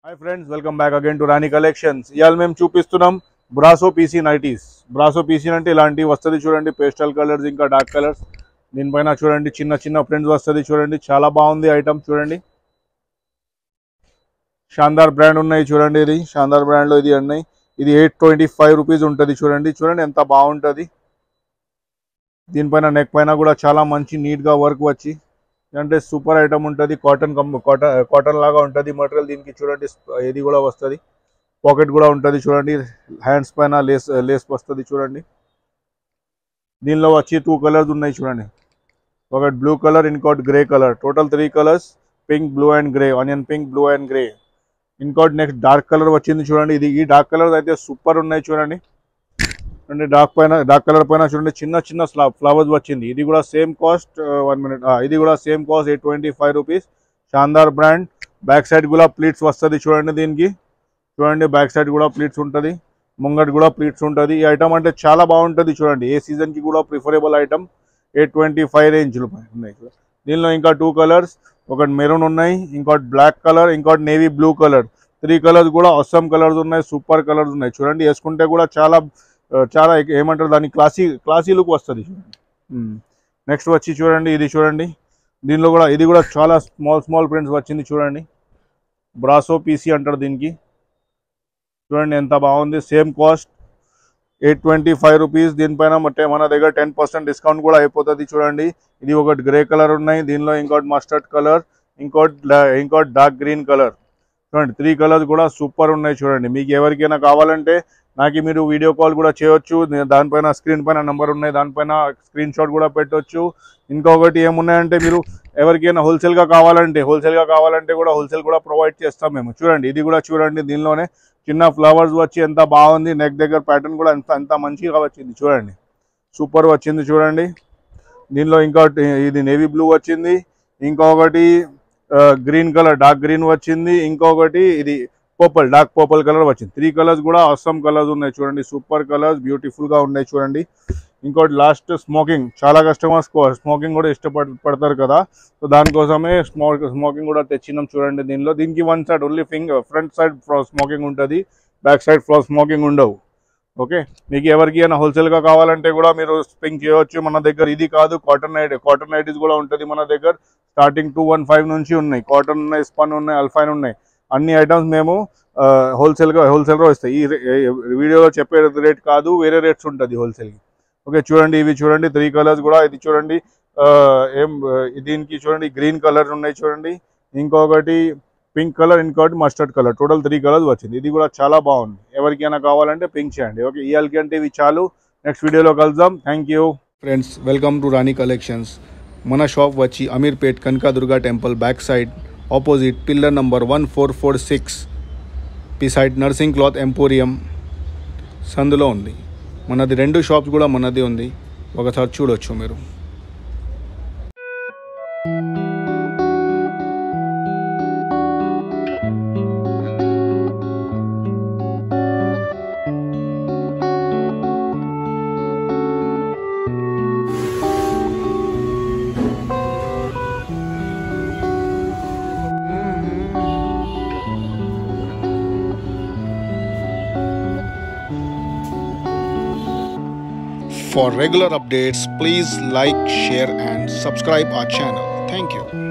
Hi friends, welcome back again to Rani collections. ఇవాళ మేము చూపిస్తున్నాం brasso PC nighties. Brasso PC అంటే ఇలాంటివి వస్తుంది చూడండి, పేస్టల్ కలర్స్ ఇంకా డార్క్ కలర్స్. దీనిపైన చూడండి చిన్న చిన్న ప్రింట్స్ వస్తుంది చూడండి, చాలా బాగుంది ఐటమ్ చూడండి. షాందార్ బ్రాండ్ ఉన్నాయి చూడండి, ఇది షాందార్ బ్రాండ్లో ఇది ఉన్నాయి. ఇది 825 రూపీస్ ఉంటుంది చూడండి. చూడండి ఎంత బాగుంటుంది. దీనిపైన నెక్ పైన కూడా చాలా మంచి నీట్గా వర్క్ వచ్చి అంటే సూపర్ ఐటమ్ ఉంటుంది. కాటన్ లాగా ఉంటుంది మెటీరియల్. దీనికి చూడండి ఇది కూడా వస్తుంది, పాకెట్ కూడా ఉంటుంది చూడండి. హ్యాండ్స్ పైన లేస్ వస్తుంది చూడండి. దీనిలో వచ్చి 2 కలర్స్ ఉన్నాయి చూడండి, ఒకటి బ్లూ కలర్ ఇంకోటి grey colour. Total 3 colours, pink, blue and grey, onion pink, blue and grey. ఇంకోటి నెక్స్ట్ డార్క్ కలర్ వచ్చింది చూడండి. ఈ డార్క్ కలర్ అయితే సూపర్ ఉన్నాయి చూడండి. అంటే డార్క్ కలర్ పైన చూడండి చిన్న చిన్న ఫ్లవర్స్ వచ్చింది. ఇది కూడా సేమ్ కాస్ట్ 1 మినిట్. ఇది కూడా same cost 825 rupees. Shandar brand. Back side కూడా ప్లీట్స్ వస్తుంది చూడండి. దీనికి చూడండి బ్యాక్ సైడ్ కూడా ప్లీట్స్ ఉంటుంది, ముంగట్ కూడా ప్లీట్స్ ఉంటుంది. ఈ ఐటమ్ అంటే చాలా బాగుంటుంది చూడండి. ఏ సీజన్కి కూడా ప్రిఫరబుల్ ఐటమ్. 825 రేంజ్లో ఉన్నాయి. దీనిలో ఇంకా 2 కలర్స్, ఒకటి మెరూన్ ఉన్నాయి, ఇంకోటి బ్లాక్ కలర్, ఇంకోటి నేవీ బ్లూ కలర్. 3 కలర్స్ కూడా అవసరం కలర్స్ ఉన్నాయి, సూపర్ కలర్స్ ఉన్నాయి చూడండి. వేసుకుంటే కూడా చాలా ఏమంటారు దాన్ని క్లాసీ లుక్ వస్తుంది చూడండి. నెక్స్ట్ వచ్చి చూడండి, ఇది చూడండి. దీనిలో కూడా ఇది కూడా చాలా స్మాల్ ప్రింట్స్ వచ్చింది చూడండి. బ్రాసో పీసీ అంటారు దీనికి. చూడండి ఎంత బాగుంది. Same cost 825 rupees. దీనిపైన మన దగ్గర 10% డిస్కౌంట్ కూడా అయిపోతుంది చూడండి. ఇది ఒకటి గ్రే కలర్ ఉన్నాయి, దీనిలో ఇంకోటి మస్టర్డ్ కలర్, ఇంకోటి డార్క్ గ్రీన్ కలర్. చూడండి 3 కలర్స్ కూడా సూపర్ ఉన్నాయి చూడండి. మీకు ఎవరికైనా కావాలంటే నాకు మీరు వీడియో కాల్ కూడా చేయొచ్చు. దానిపైన స్క్రీన్ పైన నెంబర్ ఉన్నాయి, దానిపైన స్క్రీన్ షాట్ కూడా పెట్టవచ్చు. ఇంకొకటి ఏమున్నాయంటే మీరు ఎవరికైనా హోల్సేల్గా కావాలంటే కూడా హోల్సేల్ కూడా ప్రొవైడ్ చేస్తాం మేము. చూడండి ఇది కూడా చూడండి, దీనిలోనే చిన్న ఫ్లవర్స్ వచ్చి ఎంత బాగుంది. నెక్ దగ్గర ప్యాటర్న్ కూడా ఎంత మంచిగా వచ్చింది చూడండి, సూపర్ వచ్చింది చూడండి. దీనిలో ఇంకోటి ఇది నేవీ బ్లూ వచ్చింది, ఇంకొకటి గ్రీన్ కలర్ డార్క్ గ్రీన్ వచ్చింది, ఇంకొకటి ఇది డార్క్ పర్పుల్ కలర్ వచ్చింది. 3 కలర్స్ కూడా అవసరం కలర్స్ ఉన్నాయి చూడండి, సూపర్ కలర్స్, బ్యూటిఫుల్గా ఉన్నాయి చూడండి. ఇంకోటి లాస్ట్ స్మోకింగ్. చాలా కస్టమర్స్ స్మోకింగ్ కూడా ఇష్టపడతారు కదా, సో దానికోసమే స్మోకింగ్ కూడా తెచ్చినాం చూడండి. దీనికి one side only front side smoking ఉంటుంది, బ్యాక్ సైడ్ స్మోకింగ్ ఉండవు. ఓకే, మీకు ఎవరికి అయినా హోల్సేల్గా కావాలంటే కూడా మీరు పింక్ చేయవచ్చు మన దగ్గర. ఇది కాదు, కాటన్ నైటీస్ కూడా ఉంటుంది మన దగ్గర. స్టార్టింగ్ 215 నుంచి ఉన్నాయి. కాటన్ ఉన్నాయి, స్పన్ ఉన్నాయి, అల్ఫైన్ ఉన్నాయి. అన్ని ఐటమ్స్ మేము హోల్సేల్గా ఇస్తాయి. ఈ వీడియోలో చెప్పే రేట్ కాదు, వేరే రేట్స్ ఉంటుంది హోల్సేల్కి. ఓకే చూడండి, ఇవి చూడండి 3 కలర్స్ కూడా. ఇది చూడండి దీనికి చూడండి గ్రీన్ కలర్ ఉన్నాయి చూడండి, ఇంకొకటి పింక్ కలర్, ఇంకోటి మస్టర్డ్ కలర్. టోటల్ 3 కలర్స్ వచ్చింది. ఇది కూడా చాలా బాగుంది. ఎవరికైనా కావాలంటే పింక్ చేయండి. ఓకే, ఇవాళకి అంటే ఇవి చాలు. నెక్స్ట్ వీడియోలో కలుద్దాం. Thank you friends, welcome to Rani collections. మన షాప్ వచ్చి Ameerpet Kanakadurga temple back side opposite pillar number 1446 beside nursing cloth emporium సందులో ఉంది. మనది 2 షాప్స్ కూడా మనది ఉంది, ఒకసారి చూడొచ్చు మీరు. For regular updates, please like, share and subscribe our channel. Thank you.